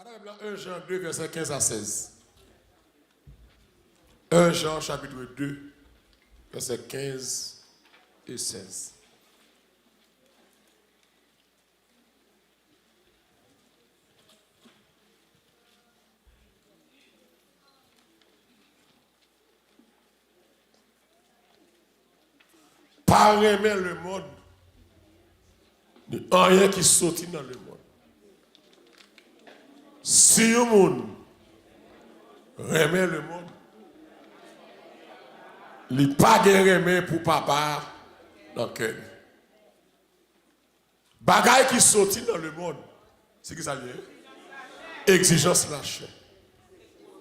1 Jean 2, verset 15 à 16. 1 Jean chapitre 2, verset 15 et 16. Pas aimer le monde, rien qui sortit dans le monde. Si le monde remet le monde, il n'y a pas de remet pour papa dans le cœur. Bagaille qui sortit dans le monde, c'est qui ça lié? Exigence lâche.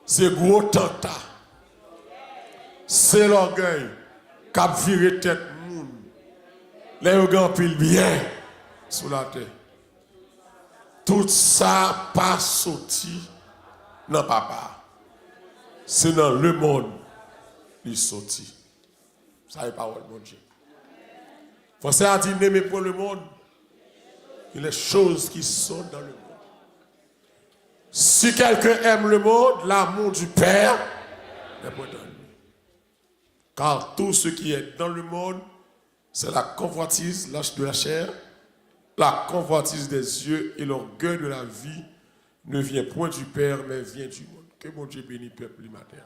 C'est gros tenta. C'est l'orgueil qui a viré tête monde. Les gens pile bien sous la terre. Tout ça pas sorti dans papa. C'est dans le monde qui sorti. Ça est parole de mon Dieu. Français a dit n'aimez pas le monde. Il y a les choses qui sont dans le monde. Si quelqu'un aime le monde, l'amour du Père n'est pas dans lui. Car tout ce qui est dans le monde, c'est la convoitise, l'âge de la chair, la convoitise des yeux et l'orgueil de la vie ne vient point du Père, mais vient du monde. Que mon Dieu bénisse le peuple matin.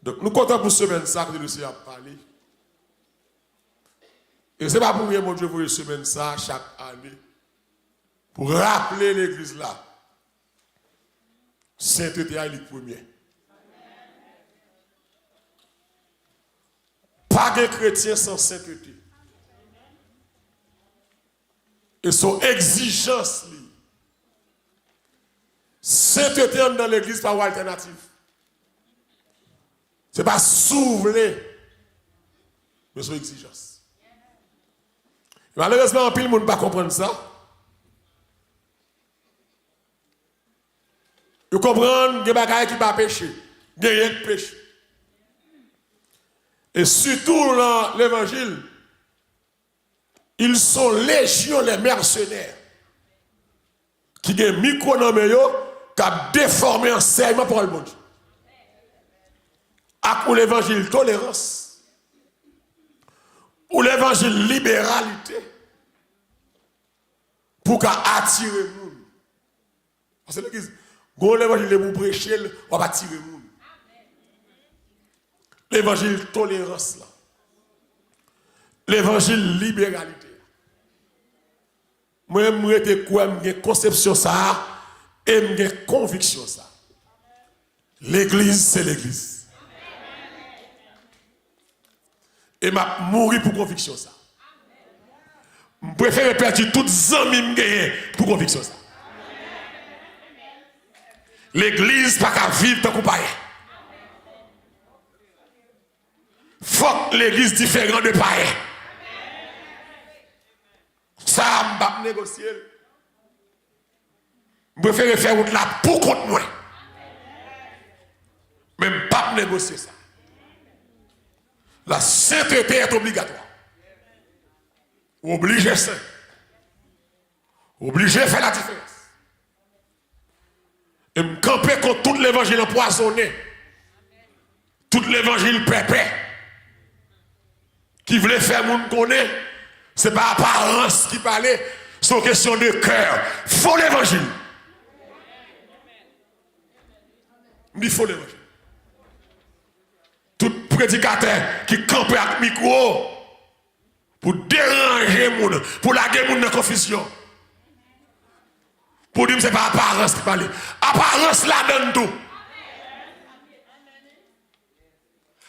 Donc, nous comptons pour semaine ça que le Seigneur a parlé. Et ce n'est pas pour rien, mon Dieu, vous semaine ça chaque année. Pour rappeler l'église là. Sainteté est le premier. Pas de chrétien sans sainteté. Et son exigence, sainteté dans l'église, pas une alternative. Ce n'est pas soulever, mais son exigence. Et malheureusement, en pile, le monde ne peut pas comprendre ça. Ils comprennent que les gens qui ne pas pécher, il n'y a rien de péché. Et surtout dans l'évangile, ils sont légion les mercenaires qui ont un micro dans le milieu, qui ont déformé enseignement pour le monde. Pour l'évangile tolérance, ou l'évangile libéralité, pour attirer le monde. Parce que l'église, quand l'évangile est pour prêcher, on va attirer le monde. L'évangile tolérance, là. L'évangile libéralité. Moi, je suis une conception ça et une conviction ça. L'église, c'est l'église. Et m'a mourir pour conviction ça. Je préfère perdre toutes les amis pour conviction ça. L'église pas qu'à vivre tant qu'on paye. Faut que l'église différente de païen. Ça, je vais négocier. Je préfère faire route là pour contre moi. Mais je ne vais pas négocier ça. La sainteté est obligatoire. Obligé ça. Obligé de faire la différence. Et me camper contre tout l'évangile empoisonné. Tout l'évangile pépé. Qui voulait faire mon connaître, ce n'est pas apparence qui parlait, c'est une question de cœur. Faut l'évangile. Il faut l'évangile. Tout prédicateur qui campe avec micro pour déranger les gens, pour laguer les gens dans la confusion. Pour dire que ce n'est pas apparence qui parle. Apparence là donne tout.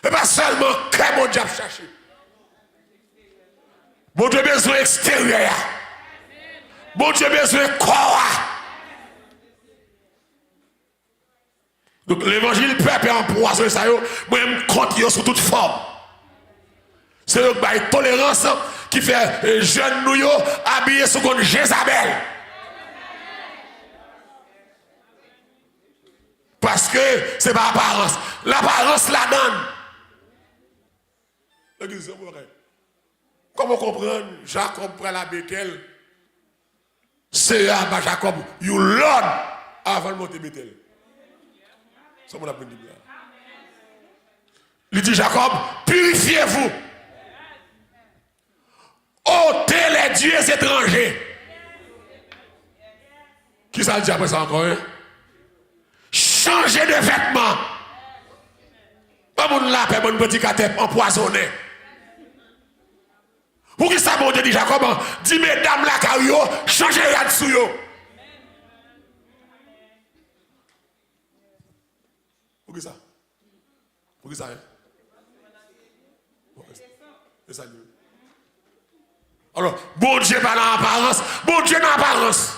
Et pas seulement que mon diable cherche. Mon Dieu besoin extérieur. Mon Dieu besoin corps. Donc l'évangile peuple empoisonné ça yo, moi je compte sur toute forme. C'est le tolérance qui fait jeune nous habillé sous comme Jézabel. Parce que c'est pas apparence. L'apparence la donne. Comment comprendre Jacob prend la béquelle C'est à Jacob, you Lord, avant de monter Bethel. Ça, on a pris là. Il dit Jacob, purifiez-vous. Ôtez les dieux étrangers. Qui ça dit après ça encore? Hein? Changez de vêtements. Pas mon lapin, mon petit caté empoisonné. Pour qui ça, mon Dieu dit Jacob, dit mesdames la cario, changez de dessous yo. Pour qui ça? Pour qui ça? C'est ça. Alors, bon Dieu pas dans l'apparence, bon Dieu dans l'apparence.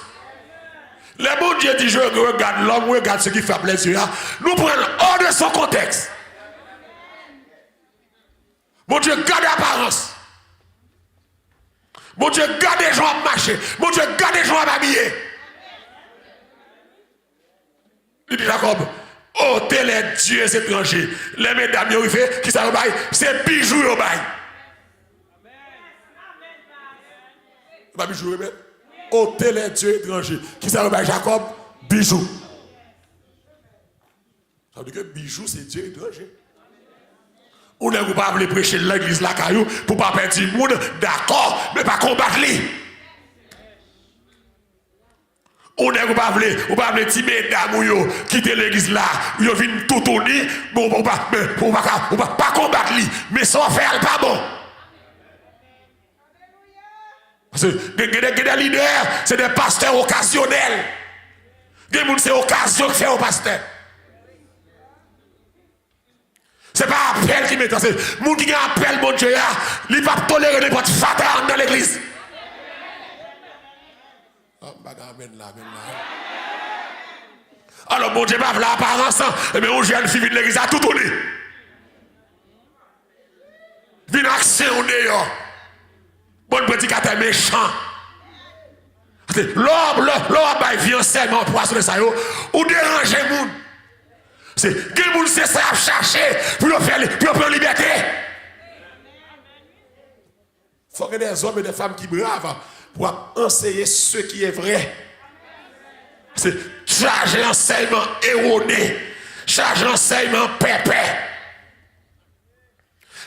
Le bon Dieu dit je regarde l'homme, regarde ce qui fait plaisir. Nous prenons hors de son contexte. Mon Dieu garde l'apparence. Mon Dieu garde les gens à marcher. Mon Dieu garde les gens à m'habiller. Il dit Jacob, ôtez les dieux étrangers. Les mesdames qui ça bail, c'est bijoux au bail. Pas bijoux, mais ôtez les dieux étrangers. Qui ça bail Jacob, bijoux. Ça veut dire que bijoux c'est Dieu étranger. On ne pas prêcher l'église la caillou pour pas perdre le monde, d'accord, mais pas combattre lui. On ne pas dire mesdames quitter l'église là, ils viennent tout tourner, bon, on pas combattre lui, mais sans faire pas bon. Parce que des leaders, c'est des pasteurs occasionnels. Des gens, c'est occasion de faire au pasteur. Ce n'est pas appel qui met dans c'est les gens qui appellent mon Dieu, ils ne peuvent pas tolérer n'importe fatal dans l'église. Alors mon Dieu va l'apparence, mais on gère le fille de l'église à tout tourner. Vine accès au dehors. Bon petit caté méchant. L'homme vient seulement pour assurer ça, ou déranger les gens. C'est que les gens c'est ça à chercher pour faire liberté. Il faut que des hommes et des femmes qui bravent pour enseigner ce qui est vrai. C'est charger l'enseignement erroné, charger l'enseignement pépé,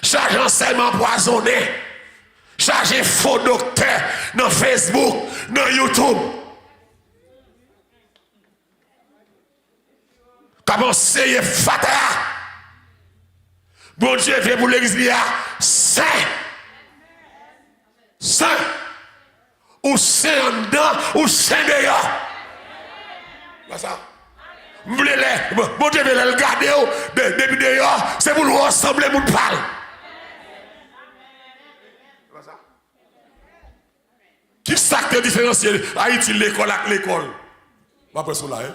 charger l'enseignement empoisonné, charger faux docteurs dans Facebook, dans YouTube. Comment c'est fatah? Bon Dieu vient pour l'église saint. Saint. Ou saint en dedans, ou saint dehors. Pas ça. Bon Dieu veut le garder depuis dehors, c'est pour nous rassembler, pour nous parler. Pas ça. Qui s'acte différencier Haïti l'école avec l'école? Pas pour cela, hein?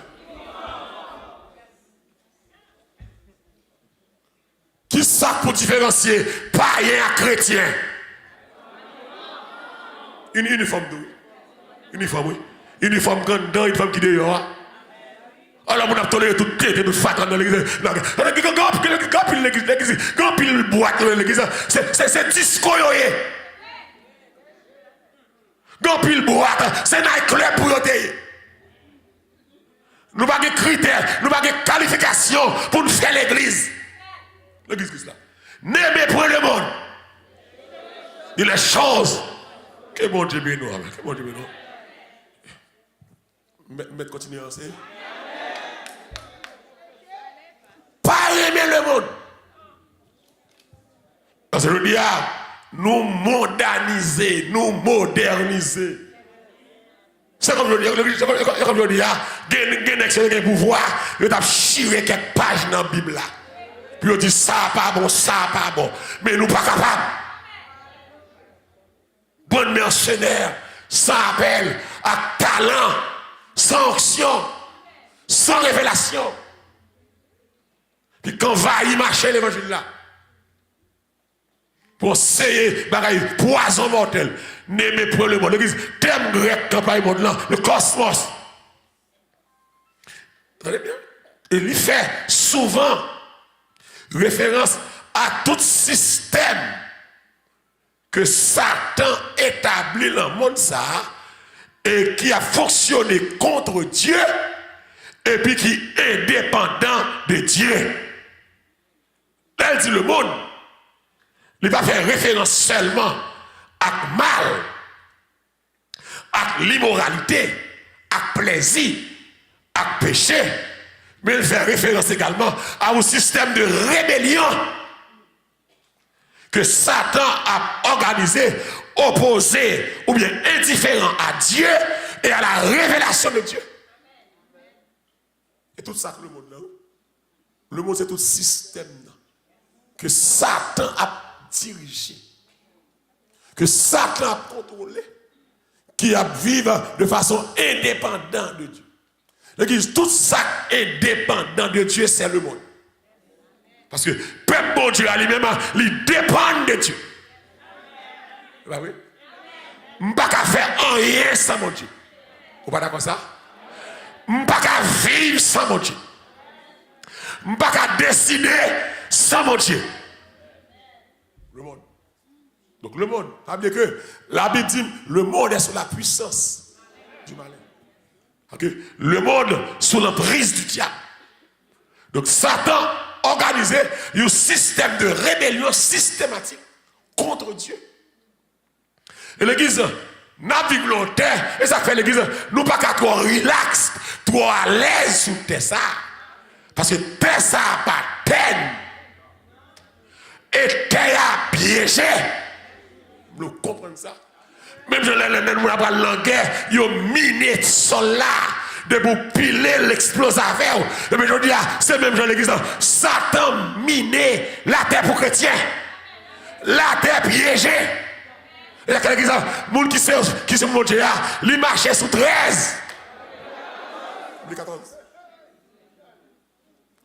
Qui ça pour différencier païen à chrétien? Une uniforme d'où? Uniforme, oui. Uniforme grandant, uniforme qui dehors. Alors, on a toléré toute tête, toute fatra dans l'église. Quand il boîte dans l'église, c'est disco. Quand il boîte, c'est un club pour yoter. Nous n'avons pas de critères, nous n'avons pas de qualifications pour nous faire l'église. L'église Christ là. N'aimez point le monde. Il y a des choses que mon Dieu bénit. Que mon Dieu bénit. Mais continuez à enseigner. Pas aimer le monde. Parce que je dis, nous moderniser, nous moderniser. C'est comme je dis, il y a un pouvoir, il a chiré quelques pages dans la Bible là. Puis on dit ça pas bon, ça pas bon. Mais nous pas capables. Bon mercenaire, sans appel, à talent, sans onction, sans révélation. Puis quand va y marcher l'évangile là, pour essayer bagaille poison mortel, n'aimez pas le monde. L'église, thème grec campagne monde là, le cosmos. Très bien. Il lui fait souvent référence à tout système que Satan établit dans le monde ça et qui a fonctionné contre Dieu et puis qui est dépendant de Dieu. Elle dit le monde, il va faire référence seulement à mal, à l'immoralité, à plaisir, à péché, mais il fait référence également à un système de rébellion que Satan a organisé, opposé ou bien indifférent à Dieu et à la révélation de Dieu. Et tout ça que le monde là, le monde c'est tout système là, que Satan a dirigé, que Satan a contrôlé, qui a vivre de façon indépendante de Dieu. L'église, tout ça indépendant de Dieu, c'est le monde. Parce que peuple bon Dieu à lui-même, il dépend de Dieu. Bah oui. Je ne peux pas faire rien sans mon Dieu. Vous pas d'accord ça? Je ne peux pas vivre sans mon Dieu. Je ne peux pas décider sans mon Dieu. Le monde. Donc le monde, ça veut dire que la Bible dit le monde est sous la puissance du malin. Okay? Le monde sous l'emprise du diable. Donc Satan organisé un système de rébellion systématique contre Dieu. Et l'église n'a pas volontaire, et ça fait l'église, nous pas qu'à trop relax, trop à l'aise sous terre ça. Parce que terre ça n'a pas peine. Et terre a piégé. Vous comprenez ça? Même je l'ai nous avons la guerre, ils ont miné le sol là, de vous piler l'explose avec. Et bien je dis, c'est même dans l'église, Satan miné la terre pour chrétiens. La terre piégée. Et là, l'église, les gens qui se montent là, ils marchaient sous 13. 14.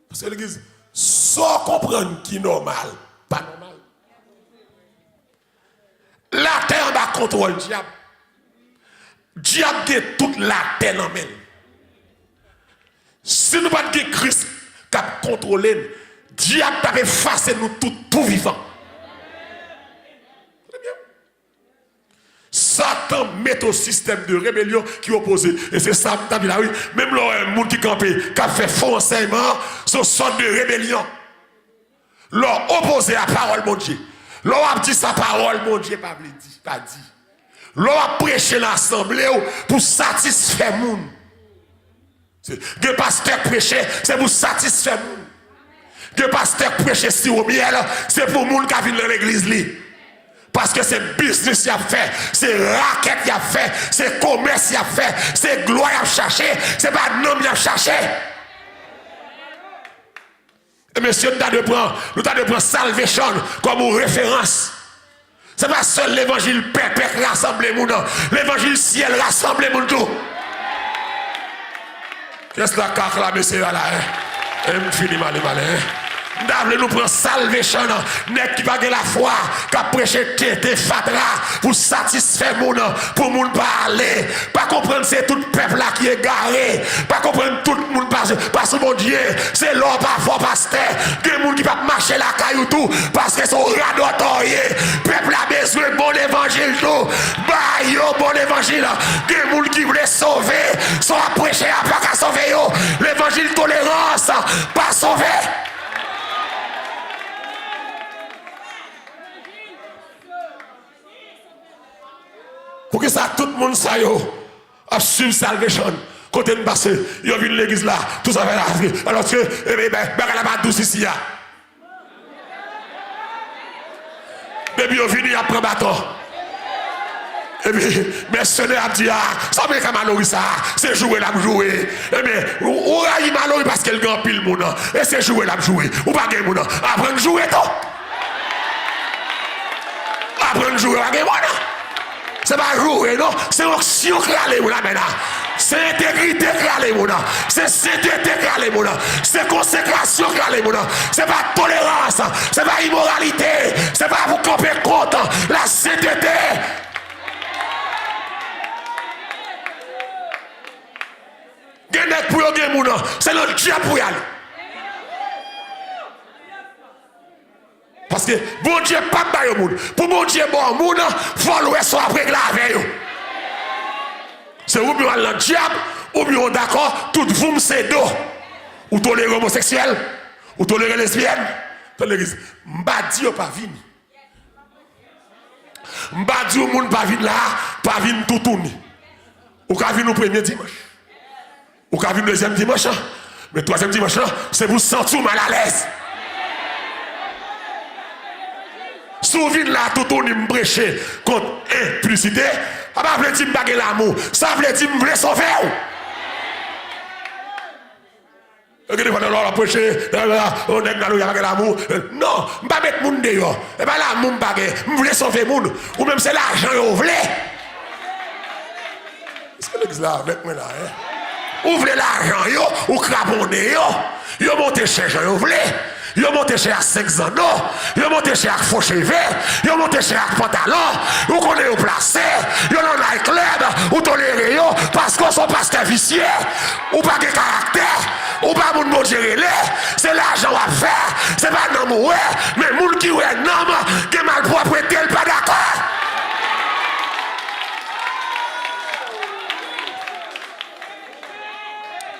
Parce que l'église, sans comprendre qui est normal, pas normal. La terre va contrôler le diable. Diable a toute la terre en main. Si nous pas de Christ qui a contrôlé, diable va effacer nous tout vivant. Satan met au système de rébellion qui est opposé. Et c'est ça, là, oui. Même le monde qui campe, qui a fait faux enseignement, c'est une sorte de rébellion. Leur opposé à la parole de Dieu. Leur a dit sa parole, mon Dieu, pas dit. Leur a prêché l'assemblée pour satisfaire le monde. Le pasteur prêché, c'est pour satisfaire le monde. Le pasteur prêché sur le miel, c'est pour le monde qui vient dans l'église. Parce que c'est business qu'il a fait, c'est raquette qu'il a fait, c'est commerce qu'il a fait, c'est gloire qu'il a cherché, c'est pas nom qu'il a cherché. Et monsieur, nous avons de prendre salvation comme une référence. Ce n'est pas seul l'évangile pépé rassemble les gens, l'évangile ciel rassemble les gens tout. Qu'est-ce que la carte là, monsieur, là, hein? Et me finit mal. Nous prenons salvation, n'est qui pas la foi, qui a prêché tété fatra pour satisfaire mon pour moun parler. Pas comprendre c'est tout le peuple là qui est garé. Pas comprendre tout le monde parce que mon Dieu, c'est l'homme parfois pasteur. Des gens qui pas marcher la caillou tout parce que son radotoyé. Peuple a besoin de bon évangile tout. Bah yo bon évangile. Des gens qui voulaient sauver, sont à prêcher à pas qu'à sauver yo. L'évangile tolérance, pas sauver. Pour que ça, tout le monde ça a suivi salvation. Côté de basse, il y a vu l'église là, tout ça va là. Alors que, ben, la pas douce ici. Et puis, il y a venu après bâton. Et puis, mais ce n'est pas dit, ça veut dire que ça, c'est jouer là, jouer. Et bien, ou il malheureux parce qu'elle gagne pile monde. Et c'est jouer là, jouer. Ou pas gagner monde. Apprendre à jouer, tout. Apprendre à jouer, pas gagner monde. C'est pas jouer, non? C'est action qui est là maintenant. C'est intégrité qui est là. C'est sainteté qui est là. C'est consécration qui est là. C'est pas tolérance. C'est pas immoralité. C'est pas vous camper contre la sainteté. C'est le diable pour y aller. Parce que bon Dieu pas bailler au monde. Pour bon Dieu bon monde, faut louer soit après la veille. C'est ou bien le diable, ou bien d'accord, tout vous c'est dos. Ou tolérez homosexuel, ou tolérez lesbienne. L'église, m'ba dit pas vini. M'ba dit au monde pas vini là, pas vini tout tourner. Ou ka vini au premier dimanche. Ou ka vini deuxième dimanche. Mais troisième dimanche, c'est vous sentir mal à l'aise. Souvine là, tout tourner m'brecher contre implicité. Ça veut dire que je l'amour. Ça veut dire que je veux sauver. Regardez, on a prêché, on a l'amour. Non, je ne vais pas mettre moun dehors. Et pas l'amour, je veux sauver moun. Ou même c'est l'argent que vous voulez. Est-ce que l'église là avec moi là? Ouvrez l'argent, ou crabonnez, vous montez chez gens, vous voulez. Vous montez chez à 5 ans, vous montez chez à faux cheveux, vous montez chez à pantalon, vous connaissez au placé, vous dans un club, vous tolérez parce qu'on sont pasteur vicieux, ou pas de caractère, ou pas moun bon gérer, c'est l'argent à faire, c'est pas un homme, mais moun qui est un homme, qui est mal propriété, pas d'accord.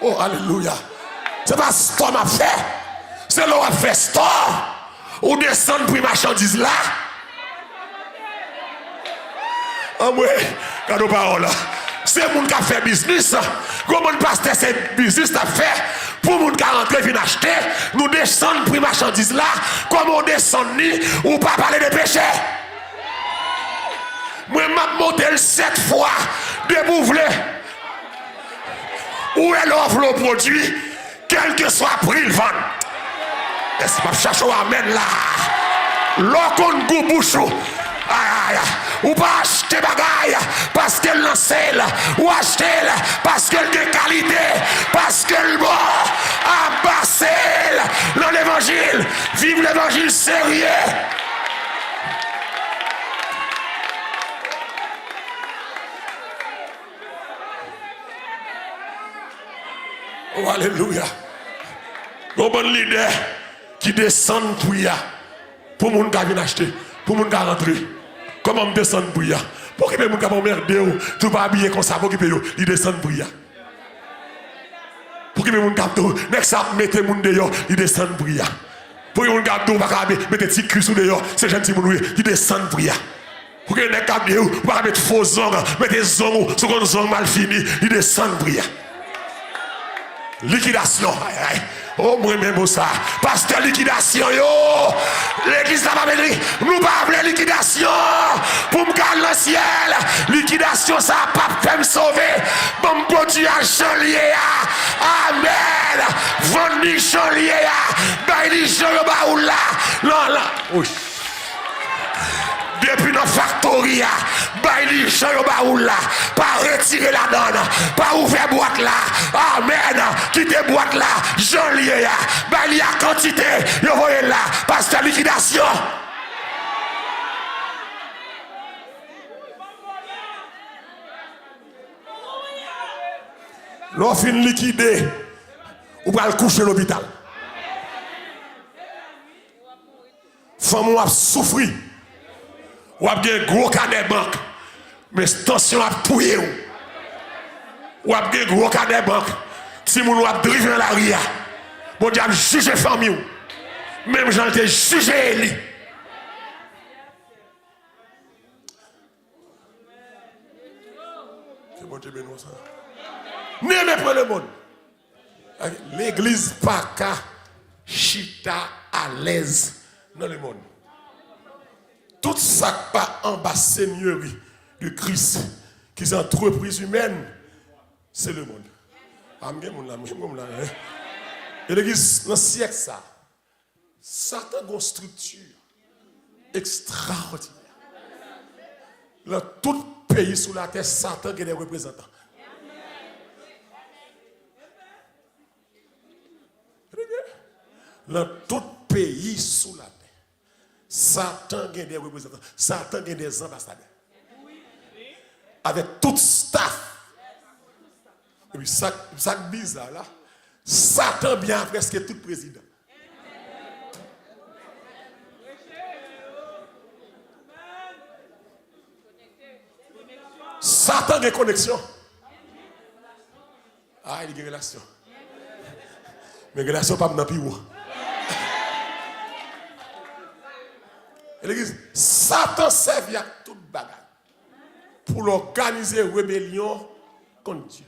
Oh, alléluia. C'est pas ce qu'on m'a fait. C'est là où on fait store. Ou descendre pour marchandise là. Ah ouais, quand on parle. C'est moun qui a fait business. Comment on passe ces business à faire pour moun qui a rentré venir acheter. Nous descendons pour marchandise là. Comment on descend ni ou pas parler de péché. Moi, je monté 7 fois de bouvler. Où elle offre le produit, quel que soit le prix, il vend. Est-ce que je cherche à amène là? L'ocon goût bouchou. Ou pas acheter bagaille parce qu'elle lance ou acheter parce qu'elle de qualité, parce qu'elle bon, abassez dans l'évangile. Vive l'évangile sérieux. Oh, alléluia. Un bon leader qui descend pour moun qui vient acheter, pour moun qui rentrer. Comment me descendre pour ya? Pour que moun qui va merder tout pas habillé comme ça pour que il descend pour ya. Pour que moun qui next up mettez moun dehors, il descend pour ya. Pour que moun qui pas mettre petit cul sous dehors, c'est gentil moun il descend pour ya. Pour que next up pas mettre faux ongles, mettre des ongles, sur un ongles mal fini, il descend pour ya. Liquidation. Oh, moi-même, ça. Pasteur, liquidation, yo. L'église n'a pas dit, nous pas de liquidation. Pour me garder le ciel. Liquidation, ça n'a pas fait me sauver. Bon, me produit à chanlier. Amen. Vendu chanlier. Baili chanlier. Non, là. Oui. Depuis nos factories, baili chanlier. Pas retirer la donne. Pas ouvrir boîte là. Amen. Quittez boîte là. Jean lié. Baili à quantité. Vous voyez là. Parce que liquidation. L'on fin liquidé. Ou va le coucher à l'hôpital. Femme a souffri. Ou a bien gros cadet banque. Mais tension a touillé. Ou a bien gros cadet banque. Si moun a drivé dans la ria. Bon Dieu a jugé famille. Même j'en ai jugé Eli. Que bon Dieu bénisse ça. N'aimez pas le monde. L'église pas qu'à chita à l'aise dans le monde. Tout ça pas en bas seigneurie de Christ, qui est entreprise humaine, c'est le monde. Et l'église, dans le siècle, ça, Satan a une structure extraordinaire. Dans tout pays sur la terre, Satan a des représentants. Dans tout pays sous la terre, Satan a des représentants. Satan a des ambassadeurs. Avec tout staff. Et puis ça bizarre là. Satan bien presque tout président. Satan a des connexions. Ah, il y a une relation. Mais relation pas dans pire. L'église, Satan servait à toute bagarre pour organiser une rébellion contre Dieu.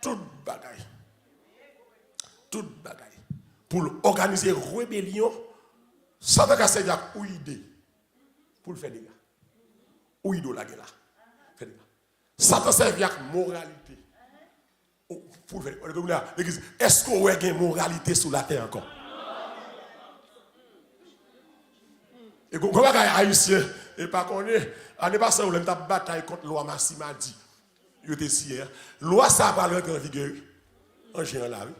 Toute bagaille. Toute bagaille. Pour organiser une rébellion, Satan a servi à une idée pour le faire des gars. Ou idolâtre là. Satan servi à moralité. Pour le faire. L'église, est-ce qu'on a une moralité sur la terre encore? Et comment les Haïtiens, et pas qu'on est, l'année passée, on a une bataille contre la loi Massimadi. Il était si hier. Loi, ça va rentrer en vigueur. En général, là, oui.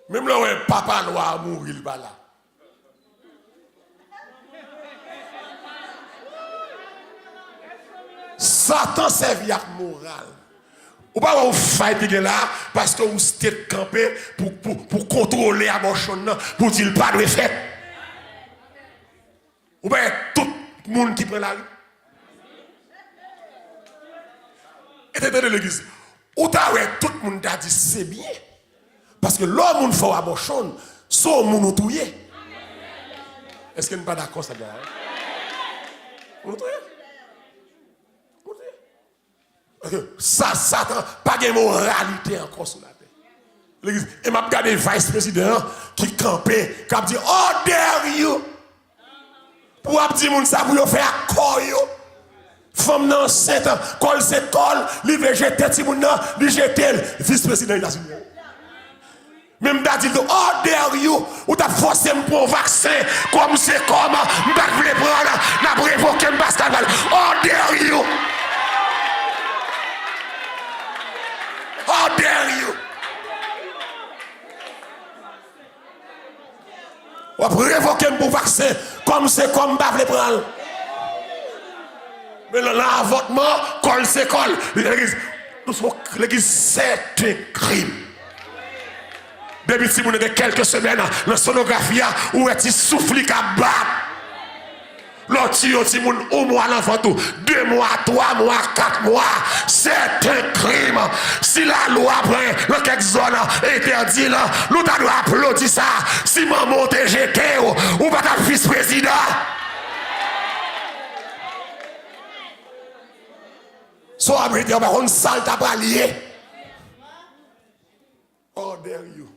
Même là où un papa loi a mouru, il va là. Satan servi à moral. Ou pas vous fight là parce que vous êtes campé pour contrôler la motion, pour dire pas de fait. Ou bien tout le monde qui prend la rue. Et t'es dans l'église. Ou t'as tout le monde a dit c'est bien. Parce que l'homme fait la motion, son monde touye. Est-ce qu'il n'est pas d'accord ça, gars? Vous touye? Ça, Satan, pas de moralité encore sur la terre. L'église, et m'a regardé le vice-président qui campait, qui a dit, oh, dare you! Pour dire ça, pour faire quoi, yo? Femme non, c'est un col, c'est col, li veut jeter, ti moun nan, li jeter, vice-président des États-Unis. Même dit, oh, dare you! Ou t'as forcé pour un vaccin, comme c'est comme, m'pas vle prendre, n'a révoqué m'bascal, oh, dare you! How dare you? On va révoquer mon vaccin comme c'est comme bave les prendre. Mais l'avortement, col c'est col. L'église, c'est un crime. Depuis si vous avez quelques semaines, la sonographie, où est-il souffle qui a battu? L'autre, au mois l'enfant tout, 2 mois, 3 mois, 4 mois, c'est un crime. Si la loi prend dans quelques zones interdit là, nous devons applaudir ça. Si maman te jeté ou pas ta vice-président. Soit abrité, on va une salle à lié. Oh, dare you.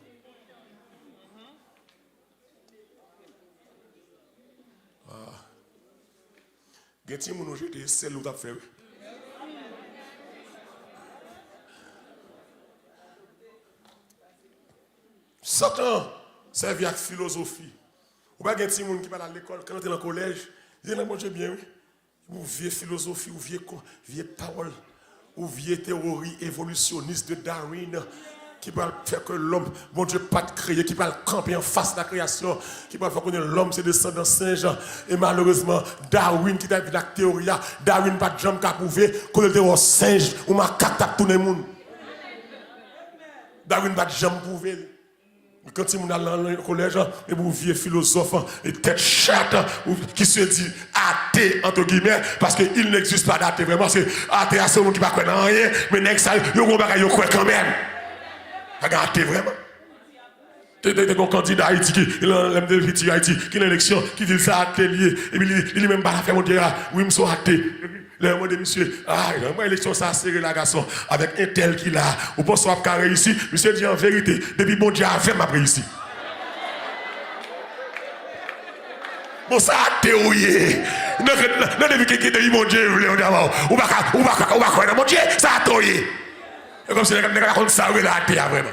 Genti moun jete sel ou t'a fait. Satan servi à philosophie. Ou pas genti moun qui parle à l'école quand on est dans le collège, il dit non Dieu bien oui. Ou vieille philosophie, ou vieille parole, ou vieille théorie évolutionniste de Darwin. Qui va faire que l'homme, bon Dieu, pas de créer, qui va camper en face de la création, qui va faire que l'homme c'est descendant singe. Et malheureusement, Darwin qui a vu la théorie, Darwin pas de jambe qui a prouvé que le singe ou macaque tape tout le monde. Darwin pas de jambe prouvé. Quand il est dans le collège, et vous vieux philosophe, et tête chatte, qui se dit athée, entre guillemets, parce qu'il n'existe pas d'athée vraiment, c'est athée à ce monde qui ne croit pas rien, mais next ça, il y a croit quand même. Regardez vraiment. T'es un candidat Haïti qui l'aime de Haïti qui a une élection qui dit ça atelier et puis il même pas la faire mon Dieu oui me sont athée. Le monde de monsieur moi élection ça serré la garçon avec un tel qui là ou pas soit pas réussi monsieur dit en vérité depuis mon Dieu a fait m'a réussi. Bon ça théorie. Non depuis que depuis mon Dieu ou pas mon Dieu ça théorie. Comme si les gens racontent ça, oui, l'athée, vraiment.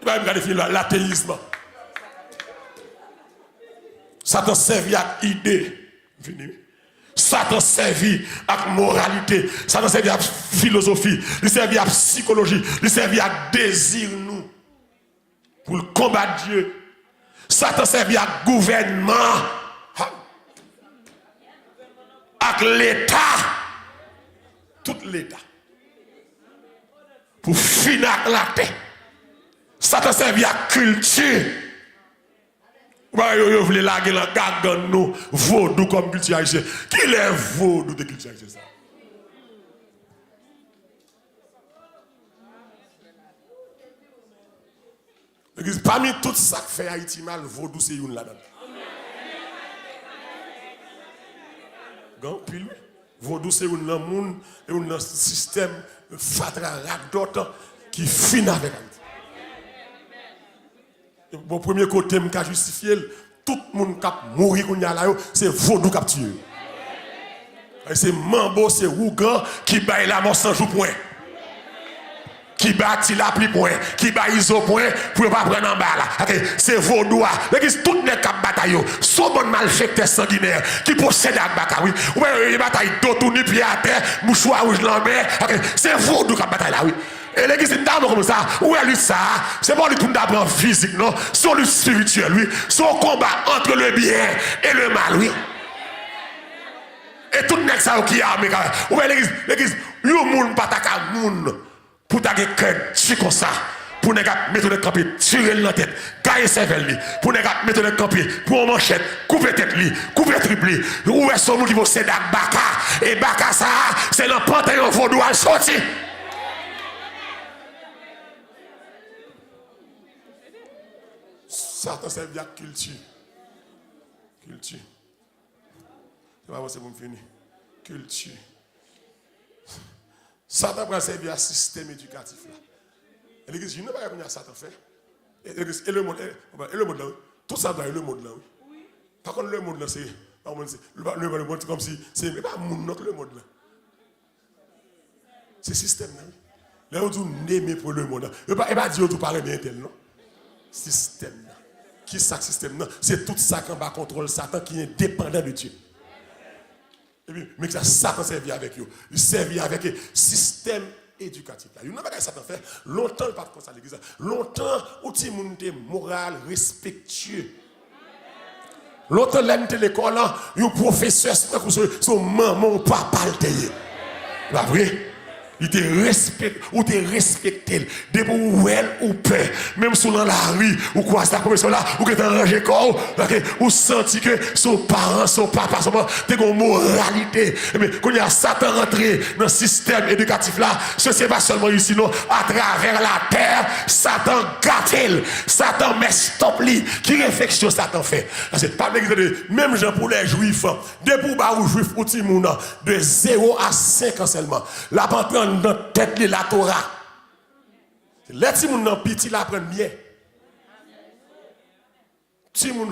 Il va me définir l'athéisme. Satan servi à idée. Satan servi à moralité. Satan servi à philosophie. Il servi à psychologie. Il servi à désir, nous. Pour combattre Dieu. Satan servi à gouvernement. Avec l'État. Tout l'État. Pour finir la paix. Satan servi à culture. Vous voulez laguer la garde nous, vaudou comme culture haïtienne. Qui est vaudou de culture haïtienne? L'église, parmi tout ça qui fait Haïti mal, vaudou c'est une là-dedans. Grand pile, vaudou c'est une monde et un système fatra d'autres qui finit avec Haïti. Mon premier côté, je justifié, tout le monde qui a mouru, c'est vaudou qui a tué. C'est Mambo, c'est Ougan qui bat la mort sans jour point. Qui bâtit la pli point, qui bat iso point pour ne pas prendre en bas là. Okay. C'est vaudou. L'église, tout les cap bataille, son bon malfecteur sanguinaire qui possède la bataille. Oui, ouais, bataille d'autres ni pied à terre, mouchoir rouge l'envers. C'est vaudou qui bataille là, oui. Et l'église, c'est une comme ça. Où est lui ça? C'est pas lui pour d'apprendre physique, non? C'est lui spirituel, oui. Son combat entre le bien et le mal, oui. Et tout le monde qui est armé. Où est l'église, yon moun pataka moun. Pour ta cœur comme ça, pour ne pas mettre le campier, tirer la tête, cailler cervelle, pour ne pas mettre le campier, pour manchette, couper tête, couper triple, ou est ce monde qui va céder à Baka, et Baka ça, c'est le panthéon vaudou à sortir. Satan c'est bien culture. Culture. C'est pas c'est pour me finir. Culture. Satan va servir à système éducatif là. Et l'église, je ne sais pas comment Satan fait. Et le monde là, tout ça dans le monde là. Par contre, le monde là, c'est le monde comme si c'est pas notre le monde là. C'est système là. Là on dit aimer pour le monde. Et pas dire tout paraît bien tel non. Système là. Qui est ça système là? C'est tout ça qui va contrôler Satan qui est dépendant de Dieu. Et puis, mais ça, Satan servi avec eux. Il servi avec le système éducatif. Il n'y a pas que Satan fait. Longtemps, il n'y a pas comme ça l'église. Longtemps, où il y a moral, respectueux. Longtemps, là, il l'école, un professeur, son maman ou papa, il pas vrai? Il te respecte, ou te respecte, depuis où elle ou peur, même si dans la rue, ou quoi, c'est la profession là, ou que tu as rangé corps, ou senti que son parent, son papa, son maman, tu as une moralité. Mais quand il y a Satan rentré dans le système éducatif là, ce n'est pas seulement ici, non, à travers la terre, Satan gâte, Satan met stop lui. Qui réflexion Satan fait? C'est pas même gens pour les juifs, depuis où les juifs, de 0 à 5 ans seulement, la pantalon dans la tête de la Torah. Les petits gens dans petit l'apprennent bien. Petit gens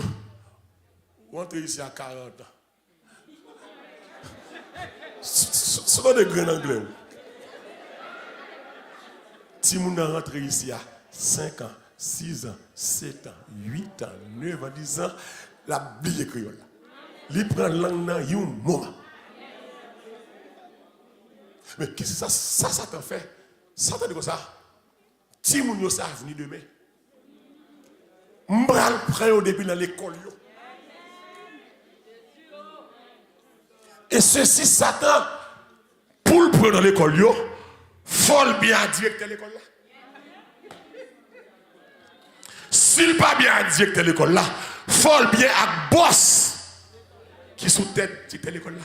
rentrent ici à 40 ans. Ce sont des grands anglais. Petit gens rentrent ici à 5 ans, 6 ans, 7 ans, 8 ans, 9 ans, 10 ans. La Bible créole. Ils prennent langue dans un moment. Mais qu'est-ce que ça Satan fait? Satan dit comme ça. Si moun yo sa venir demain. M'bral prend au début dans l'école yo. Et ceci Satan pour le prendre dans l'école yo, faut bien directeur l'école là. S'il pas bien directeur l'école là, faut bien à boss qui sous tête directeur l'école là.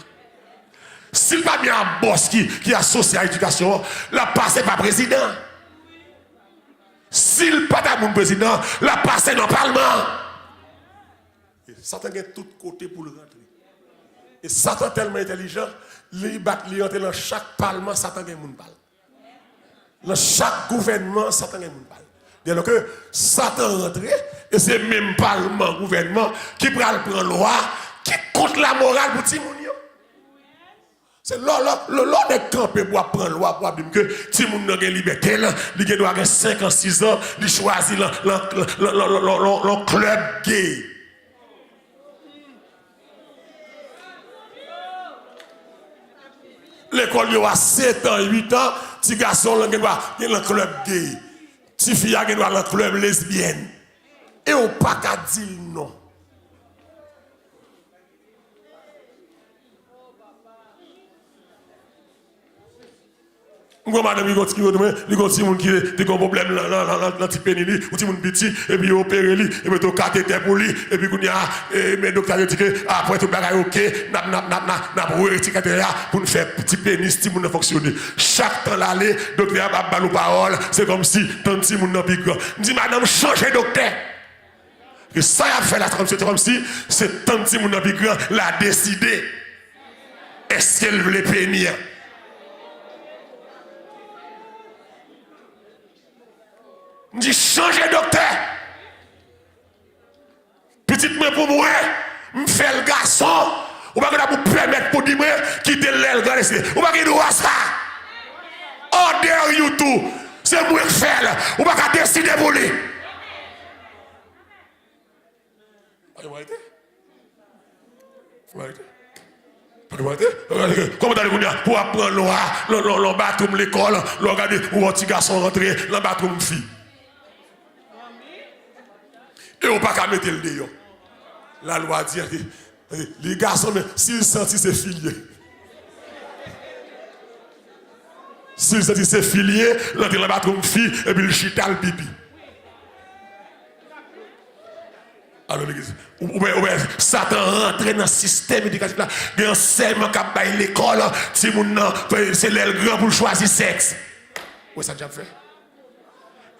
S'il pas bien un boss qui associe à l'éducation, la passe par président. S'il pas mon président, la passe dans le Parlement. Et Satan a tout côté pour le rentrer. Et Satan tellement intelligent, il entre dans chaque Parlement, Satan a mon parle. Dans chaque gouvernement, Satan a mon parle. Dès que Satan rentre, et c'est même Parlement, gouvernement, qui prend la loi, qui contre la morale pour Timoun. C'est l'ordre de camper pour prendre loi pour dire que si moun n'a pas liberté, il doit avoir 5 ans, 6 ans, il choisit le club gay. L'école il a 7 ans, 8 ans, petit garçon il doit avoir le club gay. Petit fille il doit avoir le club lesbienne. Et on pas qu'à dire non. Moi, madame, il continue, il y a des gens qui ont un problème dans le petit pénis, ou des gens petit, et puis ils opèrent, et puis ils ont cathéter pour lui, et puis il y a mes docteurs qui disent que après tout le monde ok, n'a pas retirer pour nous faire petit pénis, si nous fonctionner. Chaque temps l'aller, docteur a balou parole, c'est comme si tant de gens n'a plus grand. Je dis, madame, changez docteur. Et ça a fait la transition, c'est comme si c'est tant de gens n'a plus grand, l'a décidé. Est-ce qu'elle veut pénis? Je dis, changez docteur. Petite main pour moi, je fais le garçon. Ou pas que vous permettre pour dire quitter l'aile. Ou pas que nous ça. Order you too. C'est moi qui fais. Ou pas que décider pour lui. Comment allez-vous pour apprendre le bathroom, l'école, regarder où un petit garçon rentrer, le bathroom fille. Et on ne peut pas mettre le dehors. La loi dit, les garçons, s'ils sentent c'est filié. S'ils sentent c'est filié, l'autre il va battre une fille et puis le chita le pipi. Alors l'église, Satan rentre dans le système éducatif là. Il y a un enseignement qui a l'école, c'est l'aile grand pour choisir sexe. Oui, ça a déjà fait.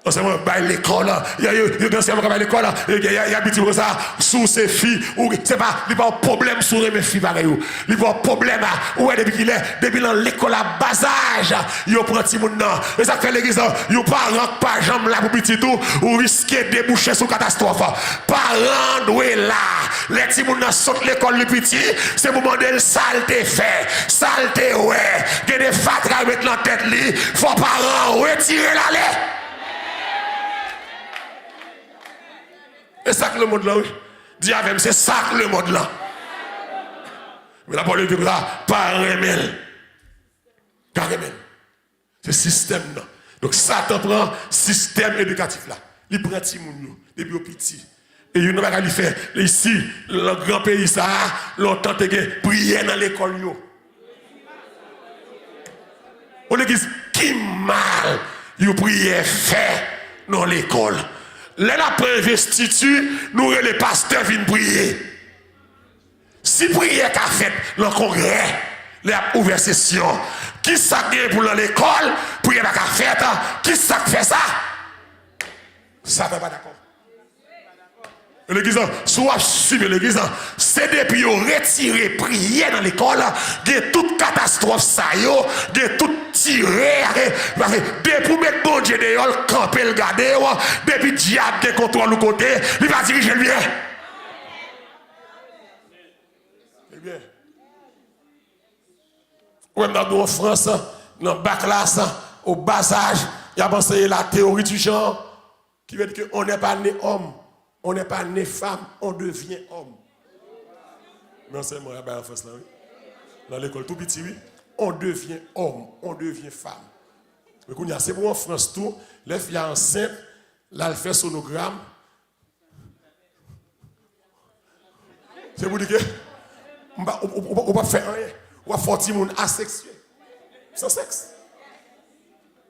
Enseignement à l'école, il y a un enseignement à l'école, il y a un petit peu ça sous ces filles, c'est pas, il n'y a pas de problème sur mes filles pareil, il n'y a pas de problème, ouais, depuis l'école à bas âge, il prend petit monde, et ça fait l'église, il n'y a pas jambe là pour petit tout, ou risquer de déboucher sur catastrophe. Parents, ouais là, les petits monde sautent l'école le petit, c'est le moment de saleté fait, saleté ouais, il y a des fatras à mettre dans la tête, il faut parents retirer la lait. Et ça que le monde là, oui. Dis avec c'est ça que le monde là. Mais la politique là, pas remel. Carrément. C'est système là. Donc Satan prend système éducatif là. Il prend petit moun depuis au petit. Et il n'a pas qu'à faire. Ici, le grand pays ça, longtemps que prier dans l'école yo. On l'église qui mal, il prier fait dans l'école. Là, après investiture, nous, les pasteurs viennent prier. Si prière qu'a fait le congrès, les a ouvert session, qui ça pour l'école, prière qu'a fait, qui ça fait ça? Ça va pas d'accord. L'église, soit suivre l'église, c'est depuis retirer prière dans l'école, il y a toute catastrophe, ça y est, toute tiré, depuis mettre bon Dieu dehors, camper le garder, depuis diable qui contrôle le côté, il va diriger le bien. Eh bien, ouais, dans France, dans le bac classe, au bas âge, il a enseigné la théorie du genre, qui veut dire qu'on n'est pas né homme. On n'est pas né femme, on devient homme. Mais c'est moi, en France, là, oui. Dans l'école tout petit, oui. On devient homme, on devient femme. Mais c'est pour en France tout, les filles enceintes, là, elles font sonogramme. C'est pour dire que, on ne va pas faire rien. On va faire des gens asexuels. Sans sexe.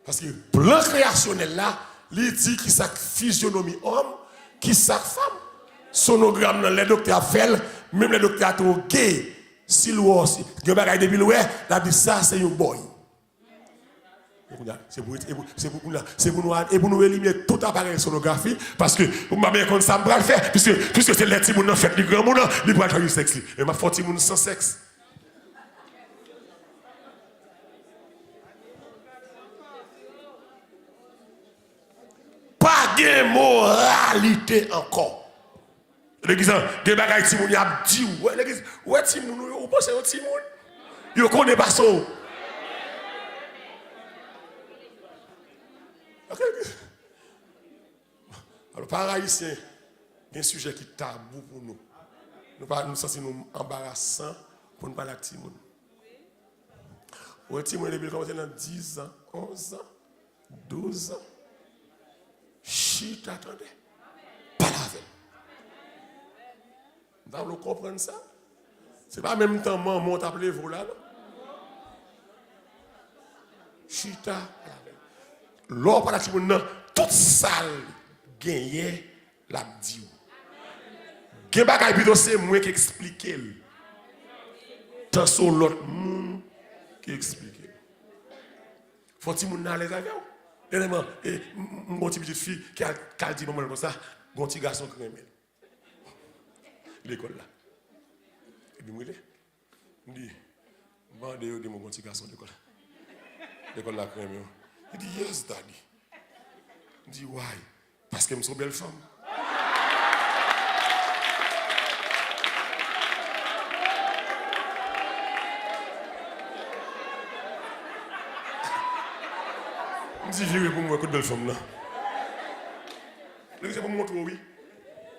Parce que le plan créationnel là, il dit qu'il y a physionomie homme, qui sa femme. Sonogramme, les docteurs font, même les docteurs sont gays. Si l'on aussi, il y a des gens qui dit ça, c'est un boy. C'est pour nous éliminer tout appareil sonographie, parce que vous m'avez bien compte ça, je vais le faire, puisque c'est les petits gens qui fait les grands gens, ils vont choisir le sexe. Et ma faute, c'est sans sexe. Pas de moralité encore. L'église, des bagages Timoun, il a dit, ouais, l'église, ouais, Timoun, vous pensez au Timoun? Vous ne connaissez pas ça. Alors, par haïtien, il y a un sujet qui est tabou pour nous. Nous sentons embarrassants pour ne pas parler de Timoun. Ouais, Timoun, il a commencé dans 10 ans, 11 ans, 12 ans. Chut, attendez. Pas la veille. Vous allez comprendre ça? C'est pas même temps maman t'appeler vous là. chita. L'or par la Timoun, toute salle gagne la dit. Gen bagay plutôt c'est moi qui explique. Tant sur l'autre monde qui explique. Faut que moun aller avec vous. Dernièrement, mon petite fille qui a dit maman comme ça, mon petit garçon qui aime l'école là. Et puis moi il dit demandez de mon petit garçon l'école. L'école là quand même. Il dit yes daddy. Il dit why? Parce que je suis une belle femme. Je dis, j'ai pour moi, que de belle femme là. C'est pour me montrer, oui.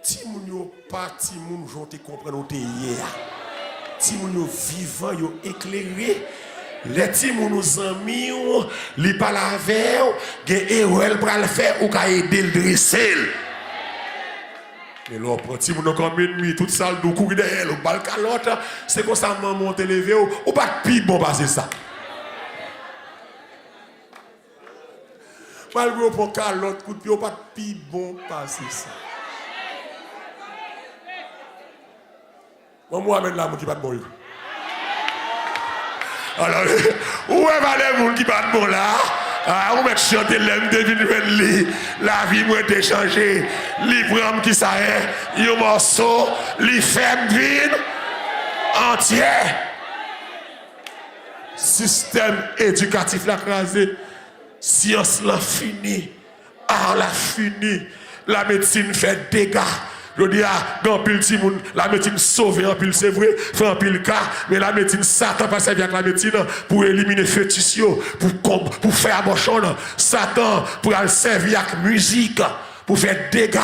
Si moun yo pas, si moun jonte comprendre ou te hier. Si moun yo vivant, yo éclairé. Les ti moun nous amis, li pa la veille, gen erreur pour le faire ou ka aider le dresser. Mais là, pour ti moun comme ennemi, toute salle de courir derrière, ou bal calotte, c'est comme ça maman monte levé ou pas de pi bon passer ça. Malgré pour calotte, coup de pied, pas de pi bon passer ça. Moi, amène là, mon qui pas de bon. Alors, où est les gens qui pas de bon là? Ah, on met chanter l'aime devine la vie m'a été changée. Li prend qui ça est, un morceau, li fait vide entier. Système éducatif la crasé. Science l'a fini, art l'a fini, la médecine fait dégâts. Je dis à pile Timoun, la médecine sauve en pile, c'est vrai, fait en pile cas, mais la médecine, Satan pas servir avec la médecine pour éliminer fœtus, pour faire abortion. Satan pour servir avec musique, pour faire dégâts.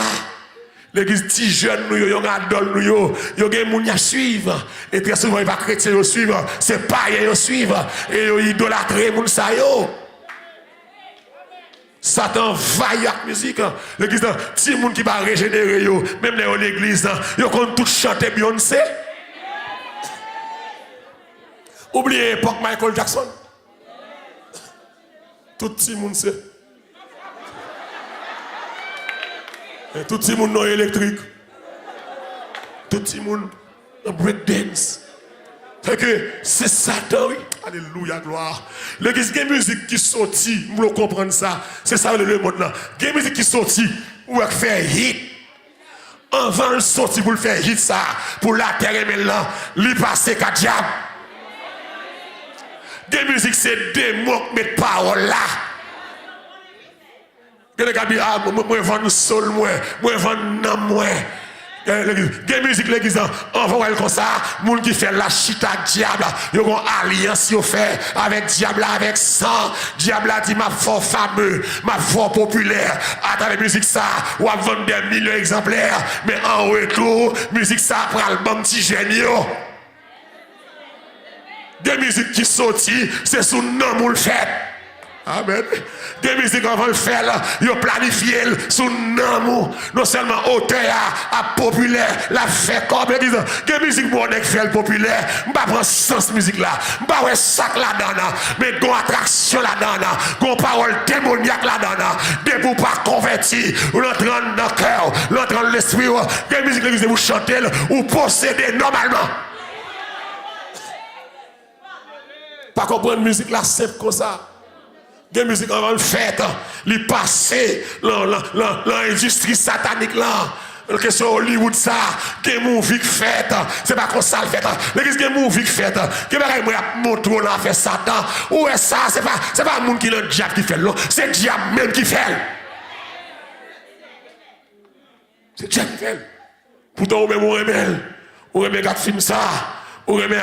L'église petit jeune nous yo adol nous yo gen moun ya suivre et très souvent il va chrétien yo suivre, c'est païen yo suivre et yo idolâtrer moun sa yo. Satan vaille avec musique. L'église, si les gens qui va régénérer, même dans l'église, ils ont tout chanter Beyoncé. Oubliez l'époque Michael Jackson. Tout le monde sait. Et tout le monde est électrique. Tout le monde breakdance. Fait que c'est Satan, oui. Alléluia, gloire. L'église, il y a une musique qui sortit, vous voulez comprendre ça. C'est ça le monde là. Il y a une musique qui sortit, vous voulez faire hit. Avant le sortir pour le faire hit, ça, pour la terre et maintenant, lui passer qu'à diable. Il y a une musique, c'est des mots qui mettent parole là. Quelqu'un dit, ah, moi, vendre sol, moi, vendre non, moi. Des musiques l'église envoie comme ça, moun qui fait la chita diable, yo gon alliance yo fait avec diable avec sang. Diable a dit ma fort fameux, ma fort populaire. À travers musique ça, ou à vendre des millions d'exemplaires, mais en retour, musique ça prend le bon petit génie. Des musiques qui sorti, c'est sous nom moun fait. Amen. Des musiques avant le faire là, ils ont planifié sous nom, non seulement auteur à populaire, la fait comme ils disent. Des musiques pour on fait le populaire, on va prendre sens musique là, on va avoir sac là-dedans, mais gon attraction là-dedans, gon parole démoniaque là-dedans, des pour pas convertir, ou l'entrant dans le cœur, l'entrant dans l'esprit, des musiques l'église vous chantez ou possédez normalement. Pas comprendre musique là simple comme ça. Des musiques avant le fait, les passé, l'industrie satanique là, la question Hollywood ça, des movies fait, c'est pas comme ça le fait, l'église des movies fait, que bagaille moi montre là fait Satan, ou est ça, c'est pas un monde qui le diable qui fait, c'est le diable même qui fait. C'est le diable qui fait. Pourtant, on même on remet gars film ça. Ou remet,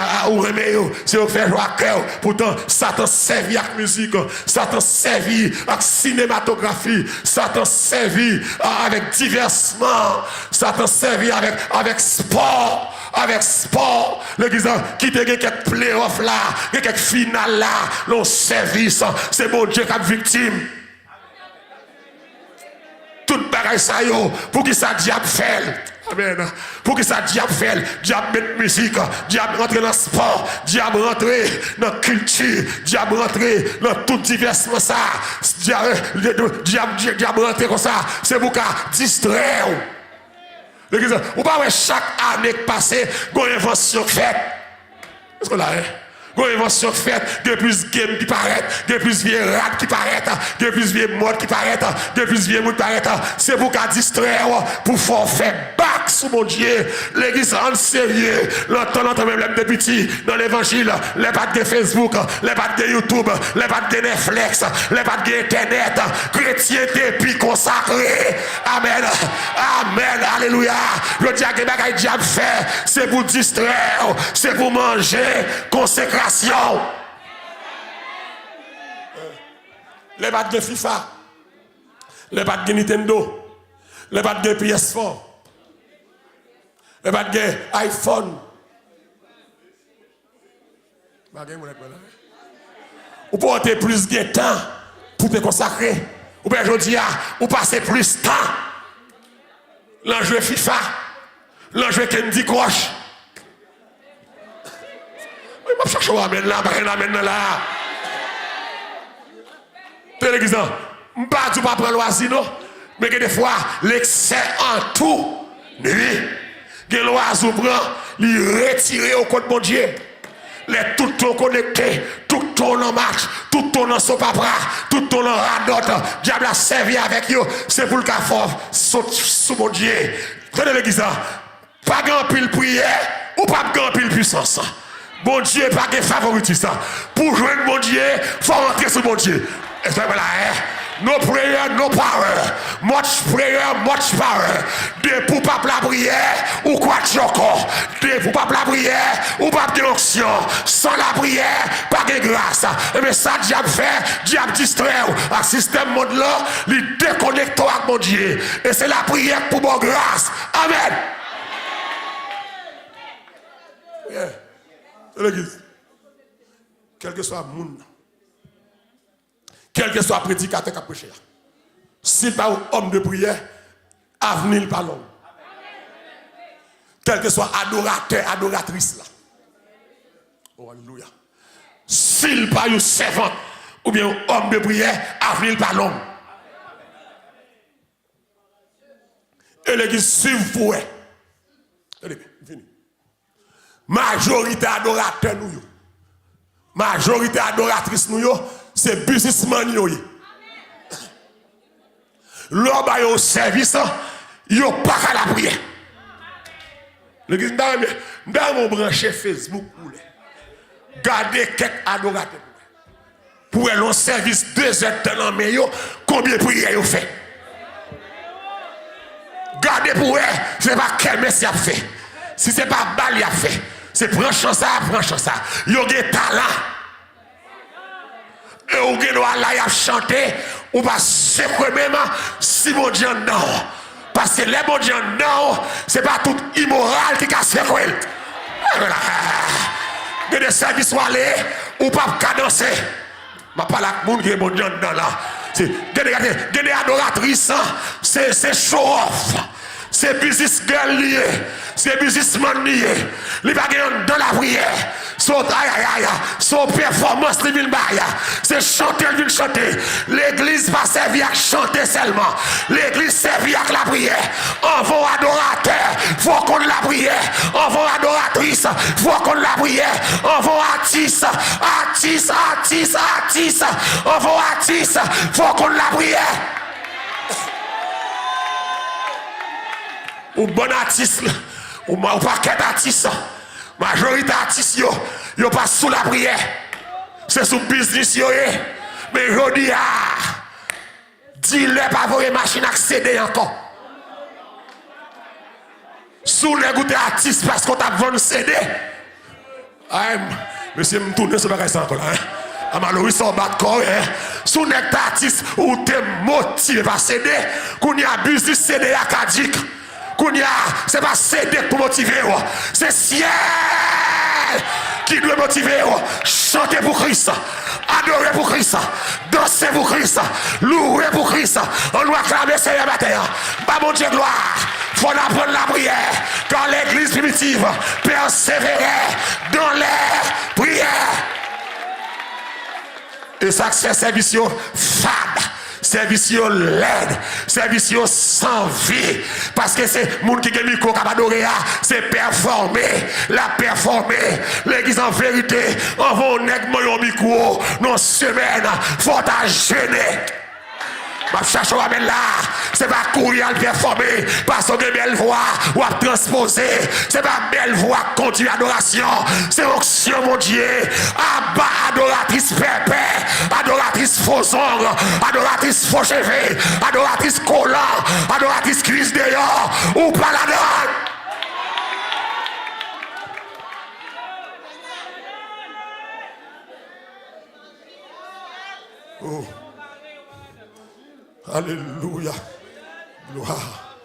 c'est au faire joie à cœur. Pourtant, Satan servi avec musique, Satan servi avec cinématographie, Satan servi avec diversement, Satan servi avec sport. Avec sport, l'église qui te gagne quelques playoffs là, quelques finales là, l'on service, c'est bon Dieu qui est victime. Tout bagaille ça yo, pour qui ça diable fait. Amen. Pour que ça diable fait, diable mettre musique, diable rentrer dans le sport, diable rentrer dans la culture, diable rentrer dans tout diversement ça. Diable rentrer comme ça. C'est pour qu'à distraire. Ou pas chaque année passée, il y a une invention faite. Est-ce que là, hein? Une invention faite, de plus game qui paraît, de plus vieux rap qui paraît, de plus vieux mode qui paraît, de plus vieux mode qui paraît. C'est pour qu'à distraire, pour faire back sous mon Dieu. L'église en sérieux, l'entend même les petits dans l'évangile, les pattes de Facebook, les pattes de YouTube, les pattes de Netflix, les pattes de Internet, chrétien depuis consacré. Amen. Amen. Alléluia. Le diable que diable fait, c'est pour distraire, c'est pour manger, consécration. Les battes de FIFA, les battes de Nintendo, les battes de PS4, les battes de iPhone. Ou porter plus de temps pour te consacrer. Ou bien je dis, ou passer plus de temps. L'enjeu FIFA, l'enjeu Candy Crush. Je cherche à amener là, là. T'es l'église, je ne pas prendre loisir, non? Mais que des fois, l'excès en tout, oui. Que l'oiseau prend, il retire au compte mon Dieu. Les tout ton connecté, tout ton en marche, tout ton en son papa, tout ton en radote, diable a servi avec eux, c'est pour le cas fort, sous mon Dieu. Tenez l'église, pas grand pile prière, ou pas grand pile puissance. Bon Dieu, pas de favoritisme. Pour joindre mon Dieu, il faut rentrer sur mon Dieu. Est-ce que là, no prayer, no power. Much prayer, much power. De pour pas la prière, ou quoi de encore. De pour pas la prière, ou pas de onction. Sans la prière, pas de grâce. Et bien ça, diable fait, diable distrait. Un système monde là, il déconnecte avec mon Dieu. Et c'est la prière pour bonne grâce. Amen. Yeah. L'église, quel que soit le monde, quel que soit le prédicateur qui a prêché, si pas un homme de prière, avenir pas long. Quel que soit adorateur, adoratrice là. Oh, alléluia. S'il pas un servant ou bien un homme de prière, avenir pas long. Et l'église, si vous pouvez, fini. Majorité adorateur nous, majorité adoratrice nous, c'est businessman yo. L'homme a un service, yo pas qu'à la prière. L'église dans mon branché Facebook pour les garder quelques adorateurs pour un service 2 heures de temps mais yo combien de prières yo fait. Gardez pour eux, c'est pas quel messie a fait. Si c'est pas balle a fait. C'est prendre chance ça. Yo gen talent. Et ou gen là y a chanté ou pas secouer même si mon Dieu non. Parce que les bon Dieu non, c'est pas tout immoral qui a secoué. De des services ou aller ou pas cadencer. Ma pas la monde qui est bon Dieu dans là. C'est des adoratrices, c'est show off. C'est business girl lié, c'est businessman lié. Les bagages dans la prière, son performance de Vilbaya, c'est chanter, il vient chanter. L'église pas servir à chanter seulement. L'église servir à la prière. Envoie adorateur, faut qu'on la prière. Envoie adoratrice, faut qu'on la prière. Envoie artiste, envoie artiste, faut qu'on la prière. Ou bon artiste, ou paquet d'artistes, majorité d'artistes, yo pas sous la prière. C'est sous business yo. Mais je dis, dis-le pas vos machines à accéder encore. Sous les goûts d'artistes parce qu'on t'a vendu CD. Monsieur, me tourne sur la caisse encore là. Malheureusement, ça bat corps. Sous les artistes où t'es motivé par CD, qu'on y a business CD acadique. C'est pas CD pour motiver, c'est ciel qui doit motiver. Chanter pour Christ, adorer pour Christ, danser pour Christ, louer pour Christ. On doit acclamer Seigneur matin. Pas mon Dieu gloire, faut apprendre la prière. Quand l'église primitive persévérait dans les prières. Et ça c'est service fade, service laide, service sans vie. Parce que c'est monde qui a mis micro adorer, c'est performer, la performer. L'église en vérité, on va au micro, non semaine, faut à jeûner. Ma cherche à là, c'est pas courir à le performer, parce que belle voix ou à transposer, c'est pas belle voix continue adoration, c'est onction mon Dieu, abat adoratrice pépé, adoratrice faux ongles, adoratrice faux cheveux, adoratrice collant, adoratrice crise dehors, ou pas la donne. Oh. Alléluia. Gloire.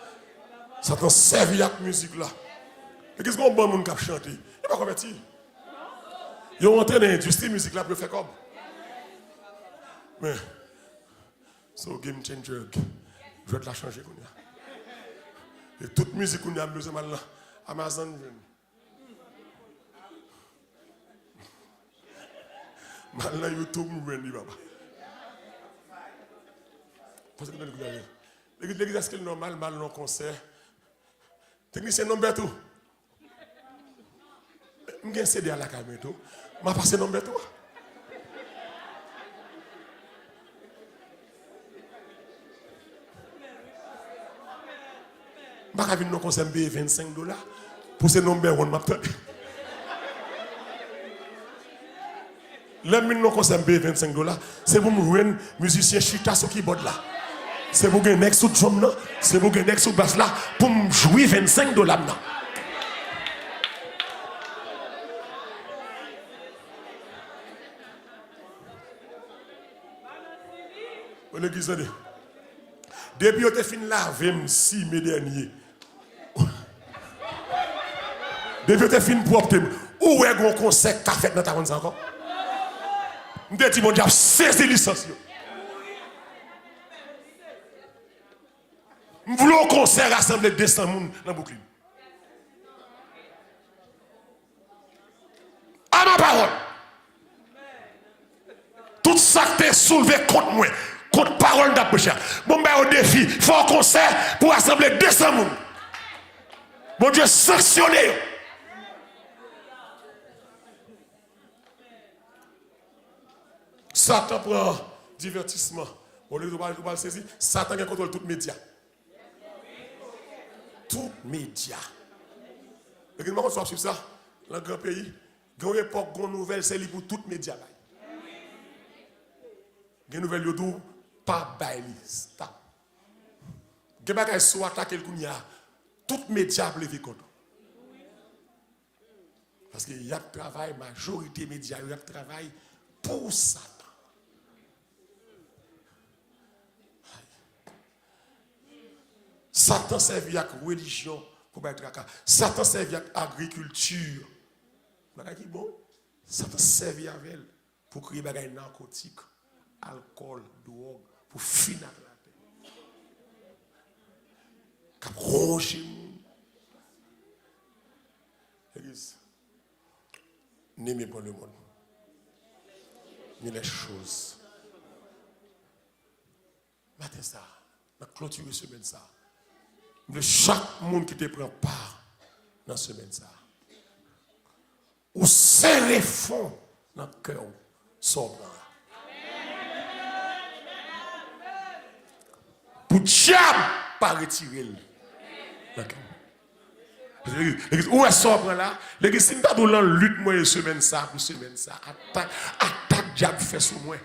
Ça t'en servi à la musique là. Et qu'est-ce qu'on bon monde qui a chanté? Il n'est pas converti. Ils ont entré dans l'industrie musique là pour faire comme. Mais, so game changer. Je vais te la changer. Et toute musique qu'on a besoin maintenant, Amazon. Maintenant, YouTube nous vient, papa. L'église, est-ce qu'elle est normale, mal non concert? Technicien nombre tout. Je vais céder à la caméra. Je vais passer nombre tout. Je vais venir concert payer $25 pour ce nombre on m'a pas. Le concert payer $25, c'est pour me jouer musicien chita sur keyboard là. C'est pour gagner un sous drum là, c'est pour gagner un sous basse là, pour me jouer $25 là. On est qui depuis que tu as fini laver 6 mai dernier. Depuis que tu as fini propre, où est le concert qu'a fait dans ta ronde encore? Je te dis, mon diable, c'est licence. Je voulais un concert rassembler 200 personnes dans Brooklyn. À ma parole. Tout ça qui est soulevé contre moi, contre parole d'approcher. Bon, ben, au défi, il faut un concert pour rassembler 200 personnes. Mon Dieu, sanctionné. Satan prend divertissement. Au lieu de le saisir, Satan contrôle tout média. Tout média. Et comment on soit sur ça? Dans le grand pays, dans l'époque, une nouvelle, c'est pour tout média. Une nouvelle, il n'y a pas bailise. Il y a des gens qui attaquent le Kounia. Tout média peut lever contre. Parce qu'il y a de travail, majorité média, il y a de travail pour Satan. Satan servi à la religion pour mettre à Satan servi à l'agriculture. Bon, Satan servi à elle pour créer des narcotiques, alcool, drogue, pour finir la terre. Cap ronger. Église, n'aimez pas le monde, ni les choses. Matin ça, on a clôturé ce semaine ça. De chaque monde qui te prend part dans ce semaine ça. Ou serrer fond dans le cœur sobre. Pour diable pas retirer. Où est sobre là? L'église si pas dans lutte moi semaine ça pour semaine ça. Attaque diable fait sur moi.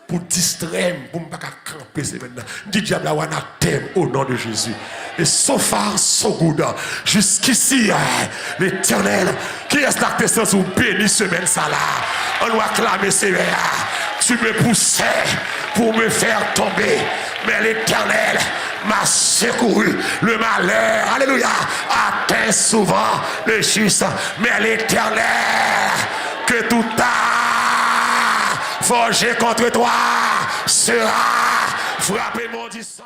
Pour distraire, pour ne pas camper ces maintenant. Dis diable, on a thème au nom de Jésus. Et so far, so good. Jusqu'ici, l'Éternel, qui est la personne où béni semaine ça là. On doit acclamer Seigneur. Tu me poussais pour me faire tomber. Mais l'Éternel m'a secouru. Le malheur, alléluia, atteint souvent le juste. Mais l'Éternel, que tout a forgé contre toi sera frappé mon dit sans